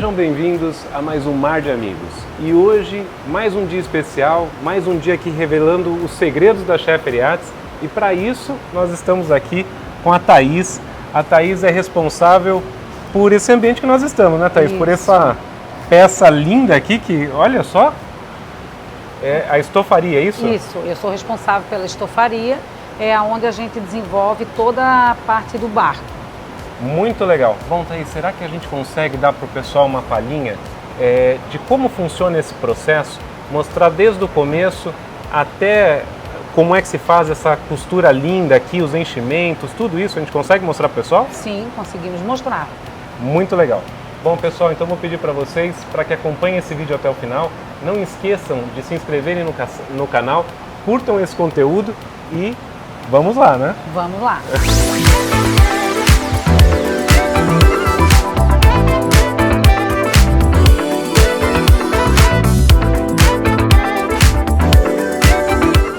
Sejam bem-vindos a mais um Mar de Amigos. E hoje, mais um dia especial, mais um dia aqui revelando os segredos da Scheffer Yachts. E para isso, nós estamos aqui com a Thaís. A Thaís é responsável por esse ambiente que nós estamos, né, Thaís? Isso. Por essa peça linda aqui que, olha só, é a estofaria, é isso? Isso, eu sou responsável pela estofaria, é onde a gente desenvolve toda a parte do barco. Muito legal. Bom, Thaís, será que a gente consegue dar para o pessoal uma palhinha de como funciona esse processo? Mostrar desde o começo até como é que se faz essa costura linda aqui, os enchimentos, tudo isso a gente consegue mostrar para o pessoal? Sim, conseguimos mostrar. Muito legal. Bom, pessoal, então vou pedir para vocês para que acompanhem esse vídeo até o final. Não esqueçam de se inscreverem no canal, curtam esse conteúdo e vamos lá, né? Vamos lá.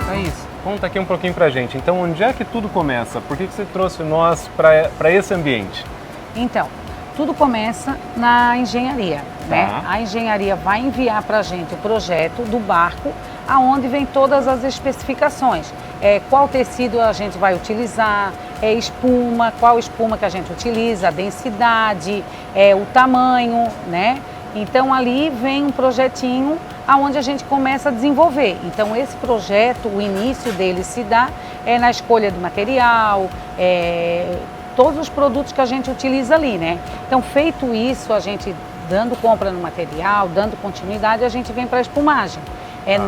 Thaís, conta aqui um pouquinho pra gente. Então, onde é que tudo começa? Por que você trouxe nós para esse ambiente? Então, tudo começa na engenharia, né? Tá. A engenharia vai enviar para a gente o projeto do barco, aonde vem todas as especificações. Qual tecido a gente vai utilizar, espuma, qual espuma que a gente utiliza, a densidade, o tamanho, né? Então ali vem um projetinho aonde a gente começa a desenvolver. Então esse projeto, o início dele se dá na escolha do material, todos os produtos que a gente utiliza ali, né? Então, feito isso, a gente dando compra no material, dando continuidade, a gente vem para a espumagem.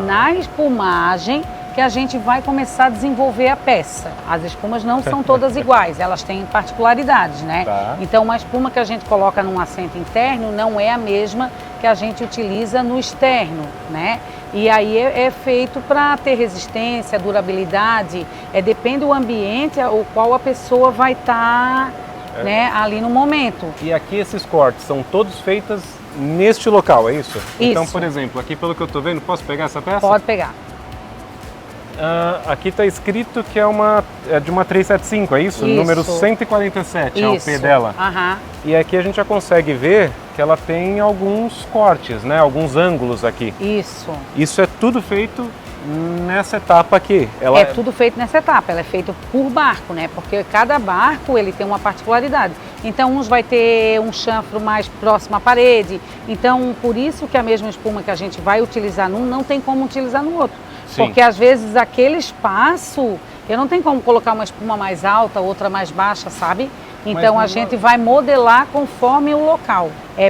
Na espumagem que a gente vai começar a desenvolver a peça. As espumas não são todas iguais, elas têm particularidades, né? Tá. Então, uma espuma que a gente coloca num assento interno não é a mesma que a gente utiliza no externo, né? E aí é feito para ter resistência, durabilidade, depende do ambiente ao qual a pessoa vai estar né, ali no momento. E aqui esses cortes são todos feitos neste local, é isso? Então, Isso. por exemplo, aqui pelo que eu estou vendo, posso pegar essa peça? Pode pegar. Aqui está escrito que é de uma 375, é isso? Isso. Número 147 é o P dela. Aham. E aqui a gente já consegue ver que ela tem alguns cortes, né? Alguns ângulos aqui. Isso. Isso é tudo feito nessa etapa aqui. É tudo feito nessa etapa, ela é feita por barco, né? Porque cada barco ele tem uma particularidade. Então uns vai ter um chanfro mais próximo à parede. Então por isso que a mesma espuma que a gente vai utilizar num não tem como utilizar no outro. Sim. Porque às vezes aquele espaço, eu não tenho como colocar uma espuma mais alta, outra mais baixa, sabe? Então a gente vai modelar conforme o local.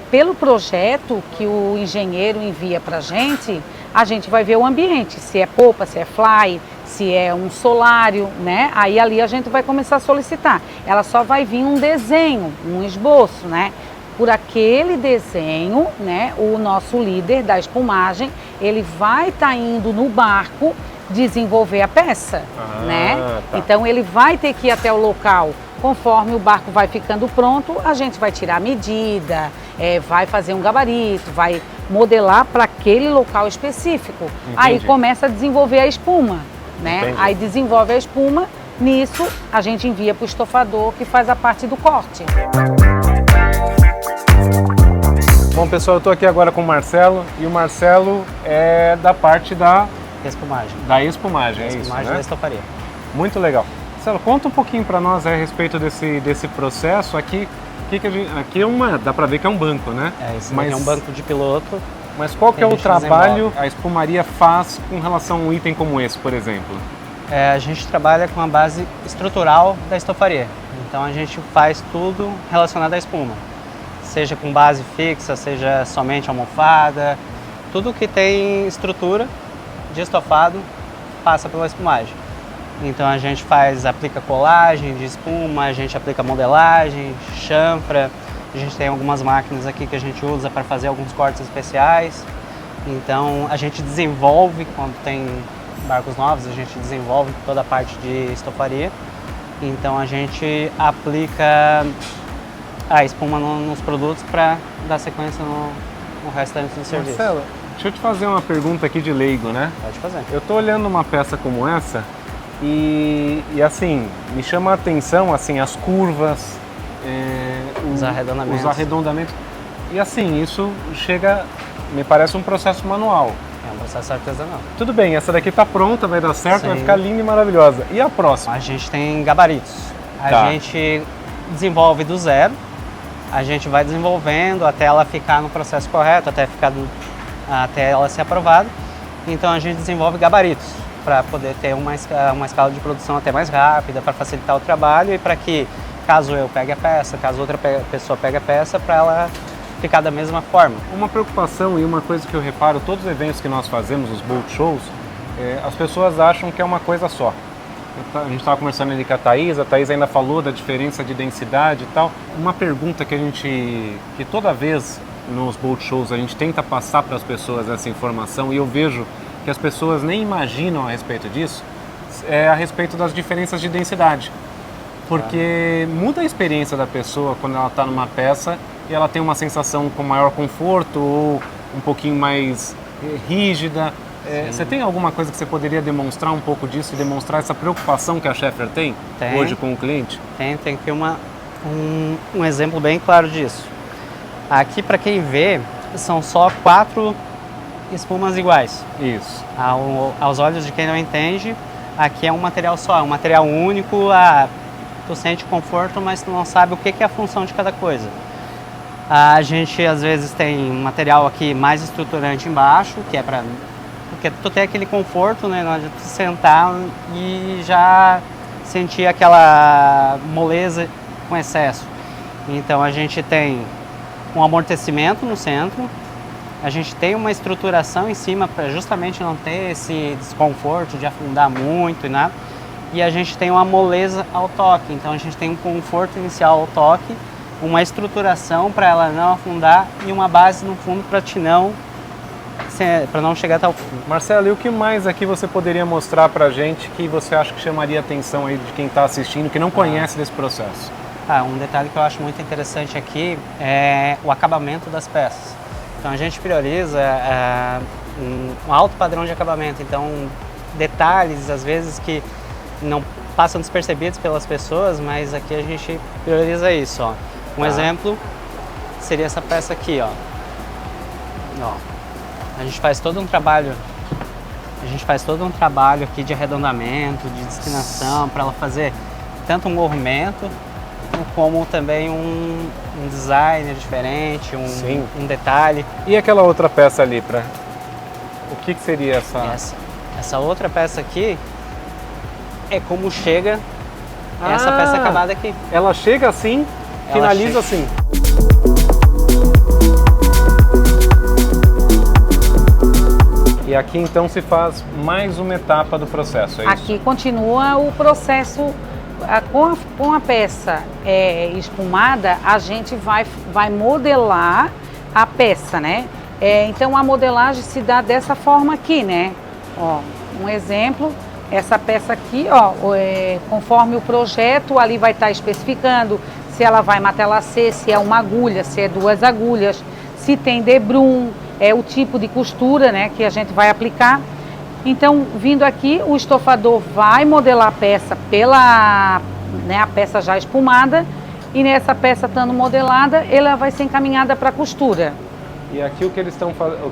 Pelo projeto que o engenheiro envia para a gente vai ver o ambiente, se é popa, se é fly, se é um solário, né? Aí ali a gente vai começar a solicitar. Ela só vai vir um desenho, um esboço, né? Por aquele desenho, né, o nosso líder da espumagem, ele vai estar indo no barco desenvolver a peça, né? Tá. Então ele vai ter que ir até o local. Conforme o barco vai ficando pronto, a gente vai tirar a medida, vai fazer um gabarito, vai modelar para aquele local específico. Entendi. Aí começa a desenvolver a espuma, né? Entendi. Aí desenvolve a espuma, nisso a gente envia para o estofador que faz a parte do corte. Bom, pessoal, eu estou aqui agora com o Marcelo e o Marcelo é da parte da Espumagem. espumagem, é isso, Espumagem né? da estofaria. Muito legal. Marcelo, conta um pouquinho para nós a respeito desse processo aqui. Aqui dá para ver que é um banco, né? Esse daqui é um banco de piloto. Mas qual que que é a o gente trabalho desenvolve. a espumaria faz com relação a um item como esse, por exemplo? A gente trabalha com a base estrutural da estofaria. Então a gente faz tudo relacionado à espuma. Seja com base fixa, seja somente almofada. Tudo que tem estrutura de estofado passa pela espumagem. Então a gente aplica colagem de espuma, a gente aplica modelagem, chanfra. A gente tem algumas máquinas aqui que a gente usa para fazer alguns cortes especiais. Então a gente desenvolve, quando tem barcos novos, a gente desenvolve toda a parte de estofaria. Então a gente aplica a espuma nos produtos para dar sequência no restante do serviço. Marcelo, deixa eu te fazer uma pergunta aqui de leigo, né? Pode fazer. Eu tô olhando uma peça como essa e assim, me chama a atenção assim, as curvas, Os arredondamentos. os arredondamentos. E assim, isso chega, me parece um processo manual. É um processo artesanal. Tudo bem, essa daqui tá pronta, vai dar certo, Sim. vai ficar linda e maravilhosa. E a próxima? A gente tem gabaritos. Tá. A gente desenvolve do zero, a gente vai desenvolvendo até ela ficar no processo correto, até ela ser aprovada. Então a gente desenvolve gabaritos para poder ter uma escala de produção até mais rápida, para facilitar o trabalho e para que, caso eu pegue a peça, caso outra pessoa pegue a peça, para ela ficar da mesma forma. Uma preocupação e uma coisa que eu reparo, todos os eventos que nós fazemos, os bolt shows, as pessoas acham que é uma coisa só. A gente estava conversando ali com a Thaís ainda falou da diferença de densidade e tal. Uma pergunta que toda vez nos bolt shows a gente tenta passar para as pessoas essa informação, e eu vejo que as pessoas nem imaginam a respeito disso, é a respeito das diferenças de densidade. Porque muda a experiência da pessoa quando ela está numa peça e ela tem uma sensação com maior conforto ou um pouquinho mais rígida. Você tem alguma coisa que você poderia demonstrar um pouco disso e demonstrar essa preocupação que a Schaeffler tem hoje com o cliente? Tem que ter um exemplo bem claro disso. Aqui, para quem vê, são só 4 espumas iguais. Isso. Aos olhos de quem não entende, aqui é um material só, é um material único. Tu sente conforto, mas tu não sabe o que é a função de cada coisa. A gente às vezes tem um material aqui mais estruturante embaixo, que é para porque tu tem aquele conforto, né, na hora de tu sentar e já sentir aquela moleza com excesso. Então a gente tem um amortecimento no centro, a gente tem uma estruturação em cima para justamente não ter esse desconforto de afundar muito e nada. E a gente tem uma moleza ao toque, então a gente tem um conforto inicial ao toque, uma estruturação para ela não afundar e uma base no fundo para não chegar até o fundo. Marcelo, e o que mais aqui você poderia mostrar para a gente que você acha que chamaria a atenção aí de quem está assistindo, que não conhece desse processo? Um detalhe que eu acho muito interessante aqui é o acabamento das peças. Então a gente prioriza um alto padrão de acabamento, então detalhes às vezes que não passam despercebidos pelas pessoas, mas aqui a gente prioriza isso. Ó. Um exemplo seria essa peça aqui, ó. A gente faz todo um trabalho aqui de arredondamento, de destinação, para ela fazer tanto um movimento como também um design diferente, um detalhe. E aquela outra peça ali, o que seria Essa outra peça aqui é como chega essa peça acabada aqui. Ela chega assim, finaliza assim. E aqui então se faz mais uma etapa do processo, é isso? Aqui continua o processo. Com a peça espumada, a gente vai modelar a peça, né? Então a modelagem se dá dessa forma aqui, né? Ó, um exemplo, essa peça aqui, ó, conforme o projeto, ali vai estar especificando se ela vai matelacer, se é uma agulha, se é 2 agulhas, se tem debrum, o tipo de costura, né, que a gente vai aplicar. Então, vindo aqui, o estofador vai modelar a peça a peça já espumada, e nessa peça estando modelada, ela vai ser encaminhada para a costura. E aqui o que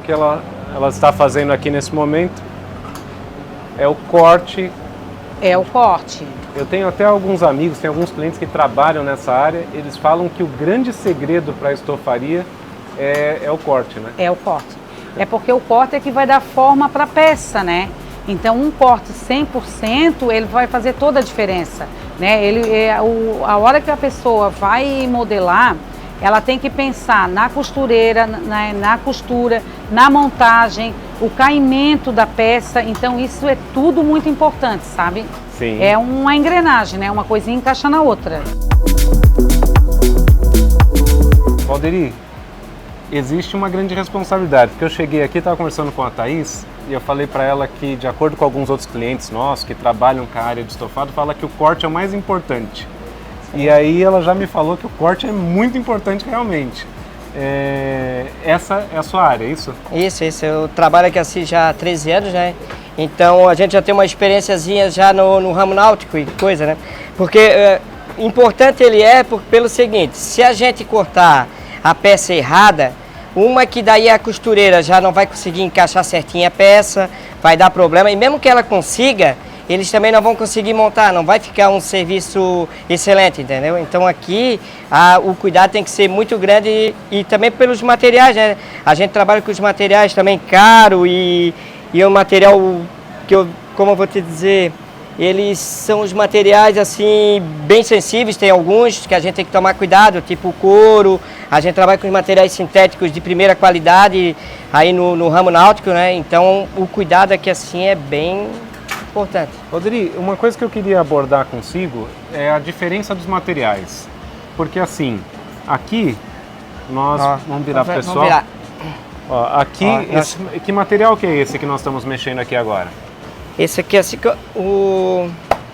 ela está fazendo aqui nesse momento é o corte. É o corte. Eu tenho até alguns amigos, tem alguns clientes que trabalham nessa área, eles falam que o grande segredo para a estofaria é o corte, né? É o corte. É porque o corte é que vai dar forma para a peça, né? Então, um corte 100%, ele vai fazer toda a diferença, né? A hora que a pessoa vai modelar, ela tem que pensar na costureira, na costura, na montagem, o caimento da peça. Então, isso é tudo muito importante, sabe? Sim. É uma engrenagem, né? Uma coisinha encaixa na outra. Valderi, existe uma grande responsabilidade, porque eu cheguei aqui, estava conversando com a Thaís, e eu falei para ela que, de acordo com alguns outros clientes nossos que trabalham com a área de estofado, fala que o corte é o mais importante. E aí ela já me falou que o corte é muito importante realmente. Essa é a sua área, é isso? Isso. Eu trabalho aqui assim já há 13 anos, né? Então a gente já tem uma experiênciazinha já no ramo náutico e coisa, né? Porque importante ele pelo seguinte, se a gente cortar a peça errada, uma que daí a costureira já não vai conseguir encaixar certinho a peça, vai dar problema, e mesmo que ela consiga, eles também não vão conseguir montar, não vai ficar um serviço excelente, entendeu? Então aqui o cuidado tem que ser muito grande e também pelos materiais, né? A gente trabalha com os materiais também caro e o material que como eu vou te dizer, eles são os materiais assim bem sensíveis, tem alguns que a gente tem que tomar cuidado, tipo o couro, a gente trabalha com os materiais sintéticos de primeira qualidade aí no ramo náutico, né? Então o cuidado aqui assim é bem importante. Rodrigo, uma coisa que eu queria abordar consigo é a diferença dos materiais. Porque assim, aqui nós vamos virar pro pessoal. Vamos virar. Ó, aqui, que material que é esse que nós estamos mexendo aqui agora? Esse aqui assim,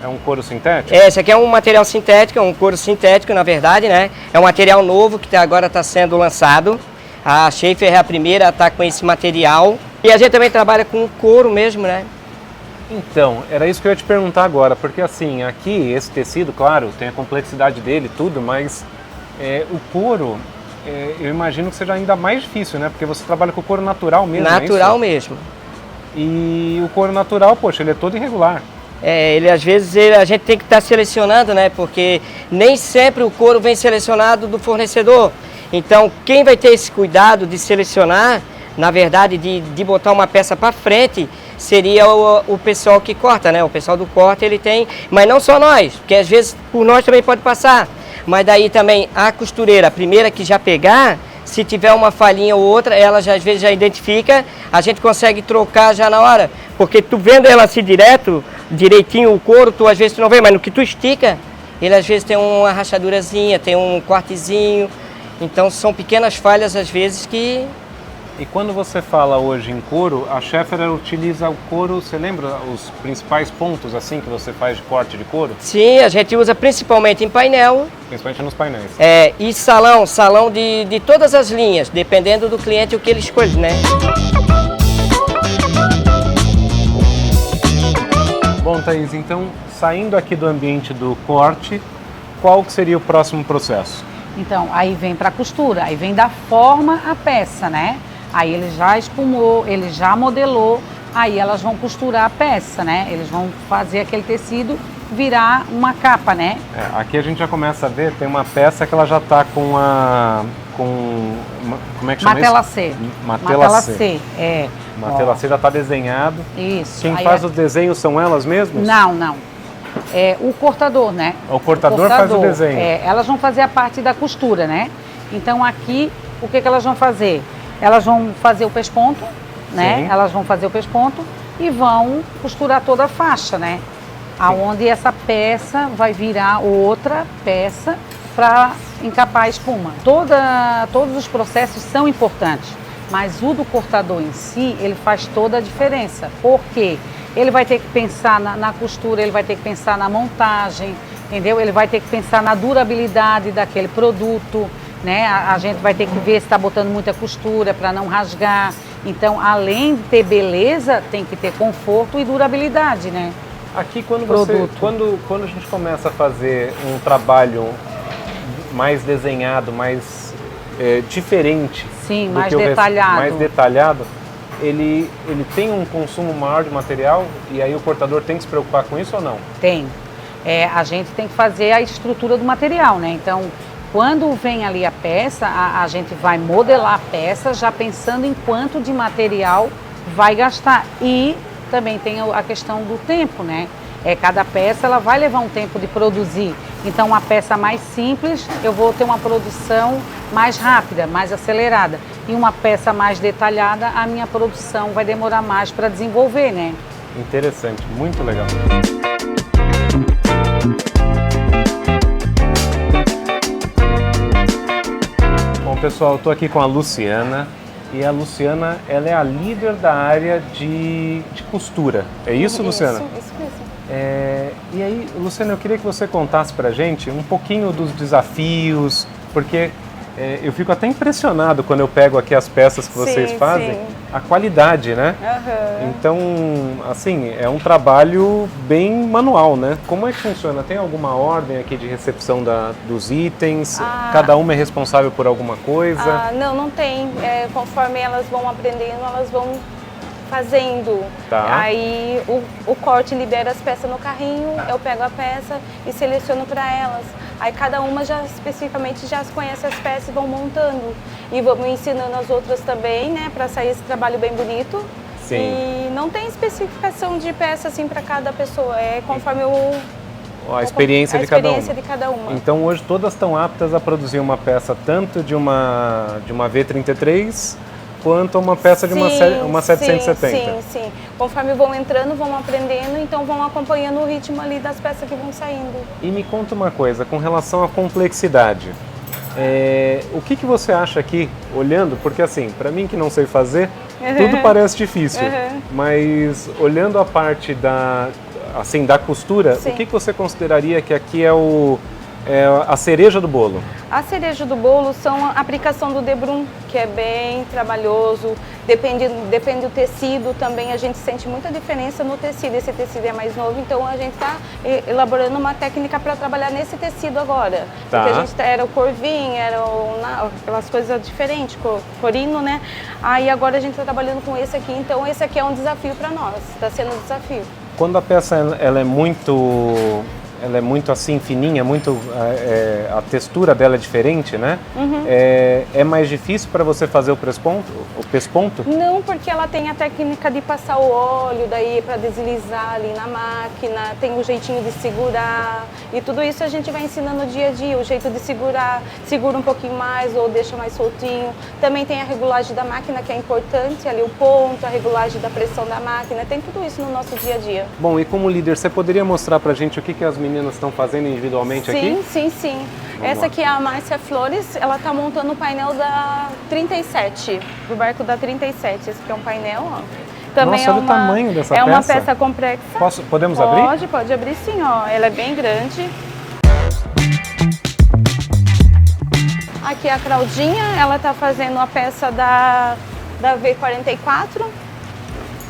é um couro sintético? Esse aqui é um material sintético, é um couro sintético na verdade, né? É um material novo que agora está sendo lançado. A Schaefer é a primeira a estar com esse material. E a gente também trabalha com couro mesmo, né? Então, era isso que eu ia te perguntar agora, porque assim, aqui esse tecido, claro, tem a complexidade dele e tudo, mas o couro, eu imagino que seja ainda mais difícil, né? Porque você trabalha com o couro natural mesmo, natural mesmo. E o couro natural, poxa, ele é todo irregular. Ele às vezes a gente tem que estar selecionando, né? Porque nem sempre o couro vem selecionado do fornecedor. Então, quem vai ter esse cuidado de selecionar, na verdade, de botar uma peça para frente, seria o pessoal que corta, né? O pessoal do corte ele tem, mas não só nós, porque às vezes por nós também pode passar. Mas daí também a costureira, a primeira que já pegar, se tiver uma falhinha ou outra, ela já às vezes já identifica, a gente consegue trocar já na hora. Porque tu vendo ela assim direitinho o couro, tu às vezes tu não vê, mas no que tu estica, ele às vezes tem uma rachadurazinha, tem um cortezinho. Então são pequenas falhas às vezes que... E quando você fala hoje em couro, a Schaefer utiliza o couro, você lembra os principais pontos assim que você faz de corte de couro? Sim, a gente usa principalmente em painel. Principalmente nos painéis. E salão de todas as linhas, dependendo do cliente o que ele escolhe, né? Bom, Thaís, então saindo aqui do ambiente do corte, qual que seria o próximo processo? Então, aí vem para a costura, aí vem da forma a peça, né? Aí ele já espumou, ele já modelou, aí elas vão costurar a peça, né? Eles vão fazer aquele tecido virar uma capa, né? Aqui a gente já começa a ver, tem uma peça que ela já está com como é que chama Matelacê. Matelacê. Matelacê já está desenhado. Isso. Quem faz os desenhos são elas mesmas? Não. O cortador, né? O cortador faz o desenho. Elas vão fazer a parte da costura, né? Então aqui, o que elas vão fazer? Elas vão fazer o pesponto, né? Sim. Elas vão fazer o pesponto e vão costurar toda a faixa, né? Aonde essa peça vai virar outra peça para encapar a espuma. Todos os processos são importantes, mas o do cortador em si, ele faz toda a diferença. Por quê? Ele vai ter que pensar na costura, ele vai ter que pensar na montagem, entendeu? Ele vai ter que pensar na durabilidade daquele produto, né? A gente vai ter que ver se está botando muita costura para não rasgar. Então, além de ter beleza, tem que ter conforto e durabilidade, né? Aqui, quando a gente começa a fazer um trabalho mais desenhado, mais diferente, sim, mais detalhado, ele tem um consumo maior de material e aí o cortador tem que se preocupar com isso ou não? Tem. A gente tem que fazer a estrutura do material, né? Então, quando vem ali a peça, a gente vai modelar a peça já pensando em quanto de material vai gastar. E também tem a questão do tempo, né? Cada peça ela vai levar um tempo de produzir. Então, uma peça mais simples, eu vou ter uma produção mais rápida, mais acelerada. E uma peça mais detalhada, a minha produção vai demorar mais para desenvolver, né? Interessante, muito legal. Bom, pessoal, eu estou aqui com a Luciana. E a Luciana, ela é a líder da área de costura. É isso, Luciana? Isso mesmo. E aí, Luciana, eu queria que você contasse pra gente um pouquinho dos desafios, porque Eu fico até impressionado quando eu pego aqui as peças que vocês fazem, sim. a qualidade, né? Aham. Então, assim, é um trabalho bem manual, né? Como é que funciona? Tem alguma ordem aqui de recepção dos itens? Cada uma é responsável por alguma coisa? Não, não tem. Conforme elas vão aprendendo, elas vão fazendo. Tá. Aí o corte libera as peças no carrinho, eu pego a peça e seleciono para elas. Aí cada uma já especificamente já conhece as peças e vão montando. E vamos ensinando as outras também, né, para sair esse trabalho bem bonito. Sim. E não tem especificação de peça assim para cada pessoa, é conforme A experiência de cada uma. de cada uma. Então hoje todas estão aptas a produzir uma peça tanto de uma V33 quanto uma peça de uma 770. Sim. Conforme vão entrando, vão aprendendo, então vão acompanhando o ritmo ali das peças que vão saindo. E me conta uma coisa, com relação à complexidade. O que você acha aqui, olhando, porque assim, para mim que não sei fazer, tudo parece difícil, mas olhando a parte da costura, Sim. o que você consideraria que aqui é a cereja do bolo? A cereja do bolo são a aplicação do debrum, que é bem trabalhoso, depende do tecido também, a gente sente muita diferença no tecido, esse tecido é mais novo, então a gente está elaborando uma técnica para trabalhar nesse tecido agora. Tá. Porque a gente era o corvinho, aquelas coisas diferentes, corino, né? Aí agora a gente está trabalhando com esse aqui, então esse aqui é um desafio para nós, está sendo um desafio. Quando a peça ela é muito assim fininha, a textura dela é diferente, né? É mais difícil para você fazer o pesponto? Não, porque ela tem a técnica de passar o óleo, daí para deslizar ali na máquina, tem o jeitinho de segurar e tudo isso a gente vai ensinando dia a dia, o jeito de segurar, segura um pouquinho mais ou deixa mais soltinho. Também tem a regulagem da máquina que é importante, ali o ponto, a regulagem da pressão da máquina, tem tudo isso no nosso dia a dia. Bom, e como líder, você poderia mostrar pra gente o que as meninas estão fazendo individualmente aqui? Sim. Essa aqui é a Márcia Flores, ela está montando o painel da 37, do barco da 37. Esse aqui é um painel, ó. Também Nossa, olha o tamanho dessa peça. É uma peça complexa. Podemos abrir? Pode abrir sim, ó. Ela é bem grande. Aqui a Claudinha, ela está fazendo a peça da V44,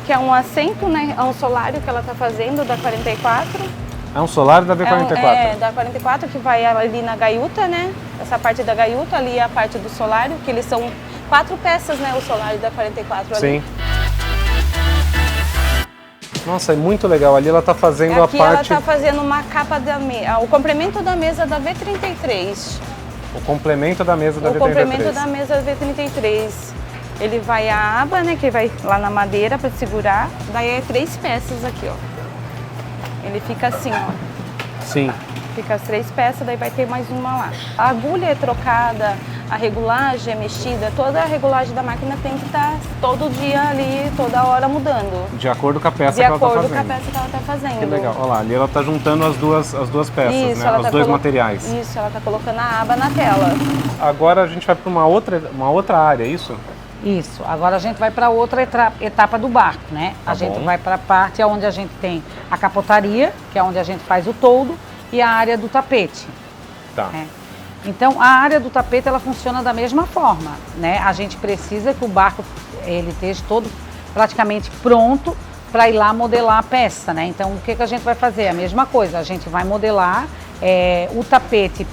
que é um assento, né? É um solário que ela está fazendo da 44. É um solário da V44? Da 44, que vai ali na gaiuta, né? Essa parte da gaiuta, ali é a parte do solário, que eles são 4 peças, né? O solário da 44 ali. Sim. Nossa, é muito legal. Ali ela está fazendo aqui a parte... ela está fazendo uma capa da mesa, o complemento da mesa da V33. O complemento da mesa da V33. O complemento da mesa da V33. Ele vai a aba, né? Que vai lá na madeira para segurar. Daí é 3 peças aqui, ó. Ele fica assim, ó. Sim. Fica as 3 peças, daí vai ter mais uma lá. A agulha é trocada, a regulagem é mexida, toda a regulagem da máquina tem que estar todo dia ali, toda hora mudando. De acordo com a peça que ela está fazendo. De acordo com a peça que ela está fazendo. Que legal. Olha lá, ali ela está juntando as duas peças, isso, né? Os dois materiais. Isso, ela está colocando a aba na tela. Agora a gente vai para uma outra área, é isso? Isso. Agora a gente vai para outra etapa do barco, né? Tá a gente bom. vai para a parte onde a gente tem a capotaria, que é onde a gente faz o toldo, e a área do tapete. Tá. Né? Então, a área do tapete, ela funciona da mesma forma, né? A gente precisa que o barco ele esteja todo praticamente pronto para ir lá modelar a peça, né? Então, o que a gente vai fazer? A mesma coisa, a gente vai modelar o tapete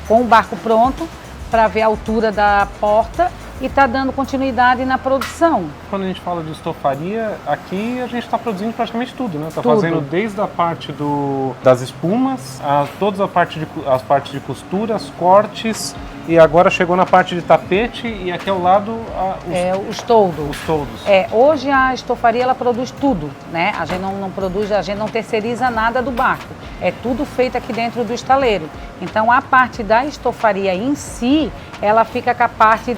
com o barco pronto para ver a altura da porta e está dando continuidade na produção. Quando a gente fala de estofaria, aqui a gente está produzindo praticamente tudo, né? Está Tudo. fazendo desde a parte das espumas, todas as partes de costura, as cortes, e agora chegou na parte de tapete e aqui ao lado Os toldos. os toldos. Hoje a estofaria ela produz tudo, né? A gente não produz, a gente não terceiriza nada do barco. É tudo feito aqui dentro do estaleiro. Então a parte da estofaria em si, ela fica com a parte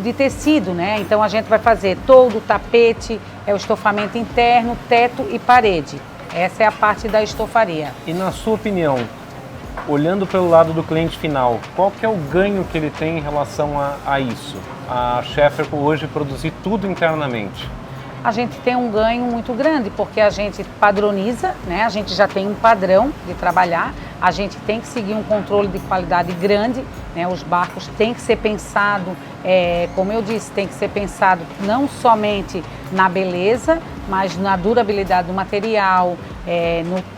de tecido, né? Então a gente vai fazer toldo, tapete, o estofamento interno, teto e parede. Essa é a parte da estofaria. E na sua opinião, olhando pelo lado do cliente final, qual que é o ganho que ele tem em relação a isso? A Schaeffer hoje produzir tudo internamente. A gente tem um ganho muito grande, porque a gente padroniza, né? A gente já tem um padrão de trabalhar, a gente tem que seguir um controle de qualidade grande, né? Os barcos têm que ser pensado, como eu disse, tem que ser pensado não somente na beleza, mas na durabilidade do material,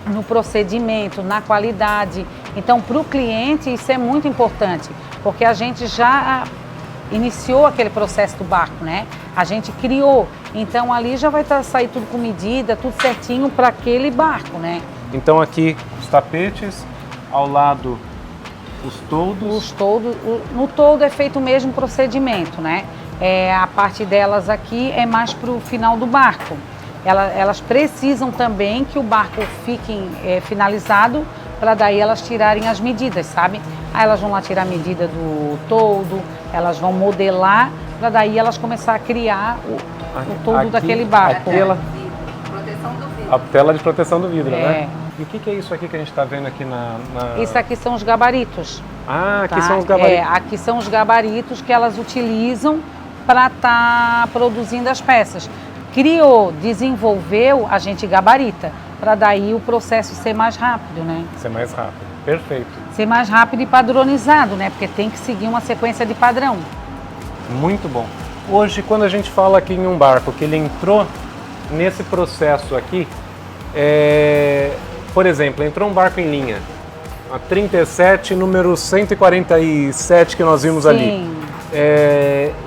no procedimento, na qualidade. Então, para o cliente isso é muito importante, porque a gente já iniciou aquele processo do barco, né? A gente criou, então ali já vai sair tudo com medida, tudo certinho para aquele barco, né? Então aqui os tapetes, ao lado os toldos. No toldo é feito o mesmo procedimento, né? A parte delas aqui é mais para o final do barco. Elas precisam também que o barco fique finalizado para daí elas tirarem as medidas, sabe? Aí elas vão lá tirar a medida do toldo, elas vão modelar para daí elas começar a criar o toldo Aqui, daquele barco. A tela de proteção do vidro, né? E o que é isso aqui que a gente está vendo aqui Isso aqui são os gabaritos. Ah, aqui tá? são os gabaritos. Aqui são os gabaritos que elas utilizam para estar produzindo as peças. Criou, desenvolveu, a gente gabarita, para daí o processo ser mais rápido, né? Ser mais rápido, perfeito. Ser mais rápido e padronizado, né? Porque tem que seguir uma sequência de padrão. Muito bom. Hoje, quando a gente fala aqui em um barco, que ele entrou nesse processo aqui, por exemplo, entrou um barco em linha, a 37, número 147 que nós vimos ali.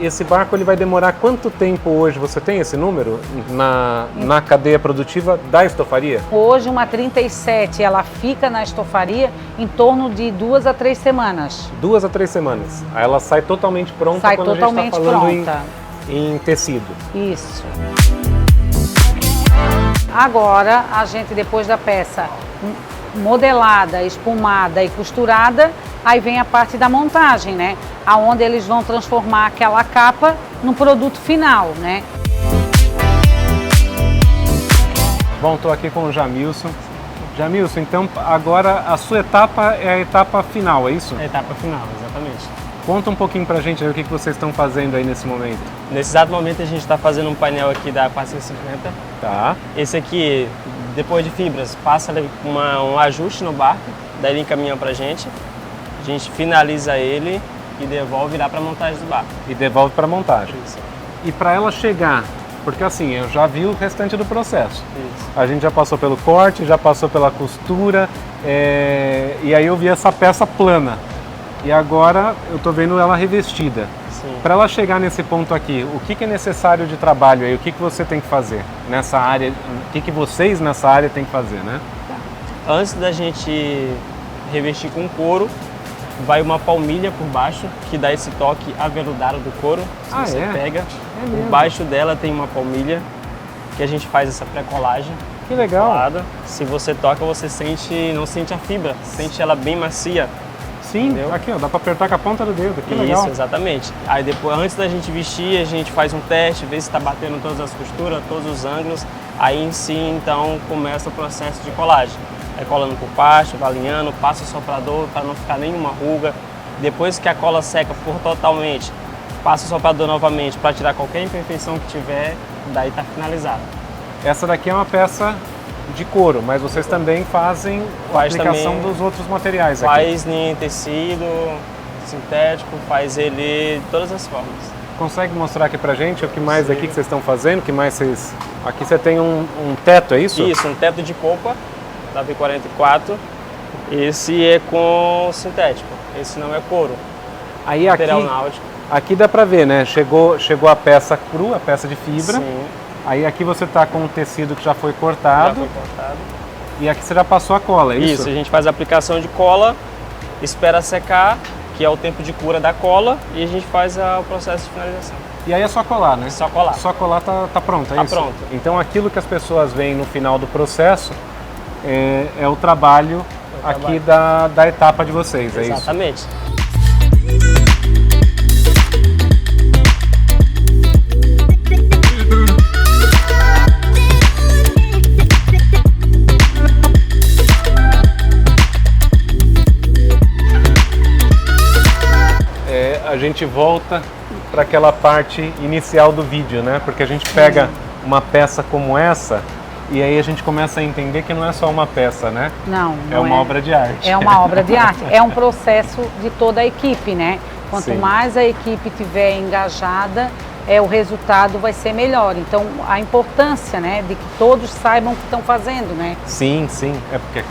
Esse barco ele vai demorar quanto tempo hoje? Você tem esse número na cadeia produtiva da estofaria? Hoje uma 37 ela fica na estofaria em torno de 2 a 3 semanas. 2 a 3 semanas. Aí ela sai totalmente pronta Sai quando totalmente a gente está falando pronta. em tecido. Isso. Agora a gente, depois da peça modelada, espumada e costurada, aí vem a parte da montagem, né? Aonde eles vão transformar aquela capa no produto final, né? Bom, estou aqui com o Jamilson. Jamilson, então agora a sua etapa é a etapa final, é isso? É a etapa final, exatamente. Conta um pouquinho pra gente aí o que vocês estão fazendo aí nesse momento. Nesse exato momento a gente está fazendo um painel aqui da 450. Tá. Esse aqui, depois de fibras, passa um ajuste no barco, daí ele encaminha pra gente. A gente finaliza ele e devolve lá para montagem do barco. E devolve para montagem. Isso. E para ela chegar, porque assim, eu já vi o restante do processo. Isso. A gente já passou pelo corte, já passou pela costura, e aí eu vi essa peça plana. E agora eu tô vendo ela revestida. Para ela chegar nesse ponto aqui, o que é necessário de trabalho aí? O que você tem que fazer nessa área? O que vocês nessa área têm que fazer, né? Antes da gente revestir com couro, vai uma palmilha por baixo, que dá esse toque aveludado do couro. Se você pega, por baixo dela tem uma palmilha, que a gente faz essa pré-colagem. Que legal! Colada. Se você toca, você não sente a fibra, sente ela bem macia. Sim, entendeu? Aqui ó, dá para apertar com a ponta do dedo, que legal. Isso, exatamente. Aí depois, antes da gente vestir, a gente faz um teste, vê se está batendo todas as costuras, todos os ângulos. Aí em si, então, começa o processo de colagem. Aí colando por baixo, vai alinhando, passa o soprador para não ficar nenhuma ruga. Depois que a cola seca por totalmente, passa o soprador novamente para tirar qualquer imperfeição que tiver, daí está finalizado. Essa daqui é uma peça de couro, mas vocês também fazem a aplicação também, dos outros materiais aqui. Faz em tecido, sintético, faz ele de todas as formas. Consegue mostrar aqui pra gente o que mais aqui que vocês estão fazendo? O que mais vocês... Aqui você tem um teto, é isso? Isso, um teto de polpa da V44. Esse é com sintético, esse não é couro. Aí material náutico. Aqui dá pra ver, né? Chegou a peça crua, a peça de fibra. Sim. Aí aqui você tá com um tecido que já foi cortado. Já foi cortado. E aqui você já passou a cola, é isso? Isso, a gente faz a aplicação de cola, espera secar, que é o tempo de cura da cola, e a gente faz o processo de finalização. E aí é só colar, né? Só colar. Só colar tá pronto, é tá isso? Pronto. Então aquilo que as pessoas veem no final do processo é o trabalho aqui da etapa de vocês, é isso? Exatamente. A gente volta para aquela parte inicial do vídeo, né? Porque a gente pega uma peça como essa E aí a gente começa a entender que não é só uma peça, né? Não, É uma obra de arte. É uma obra de arte. É um processo de toda a equipe, né? Quanto Sim. mais a equipe tiver engajada, o resultado vai ser melhor. Então, a importância, né, de que todos saibam o que estão fazendo, né? Sim, sim. É porque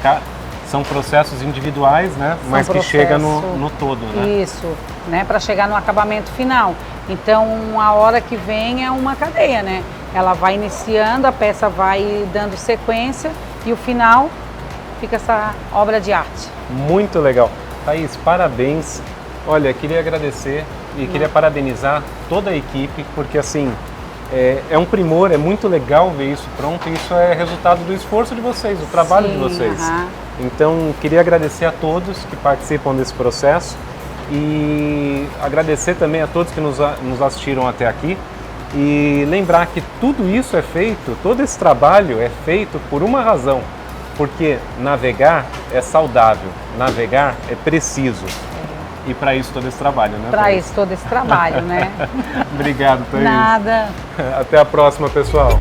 são processos individuais, né? São Mas que chega no todo, né? Isso, né? Para chegar no acabamento final. Então, a hora que vem é uma cadeia, né? Ela vai iniciando, a peça vai dando sequência e o final fica essa obra de arte. Muito legal. Thaís, parabéns. Olha, queria agradecer e queria parabenizar toda a equipe, porque assim, é um primor, é muito legal ver isso pronto, e isso é resultado do esforço de vocês, do trabalho de vocês. Então, queria agradecer a todos que participam desse processo e agradecer também a todos que nos assistiram até aqui e lembrar que tudo isso é feito, todo esse trabalho é feito por uma razão, porque navegar é saudável, navegar é preciso. E para isso todo esse trabalho, né? Para isso todo esse trabalho, né? Obrigado, Thaís. Nada. Até a próxima, pessoal.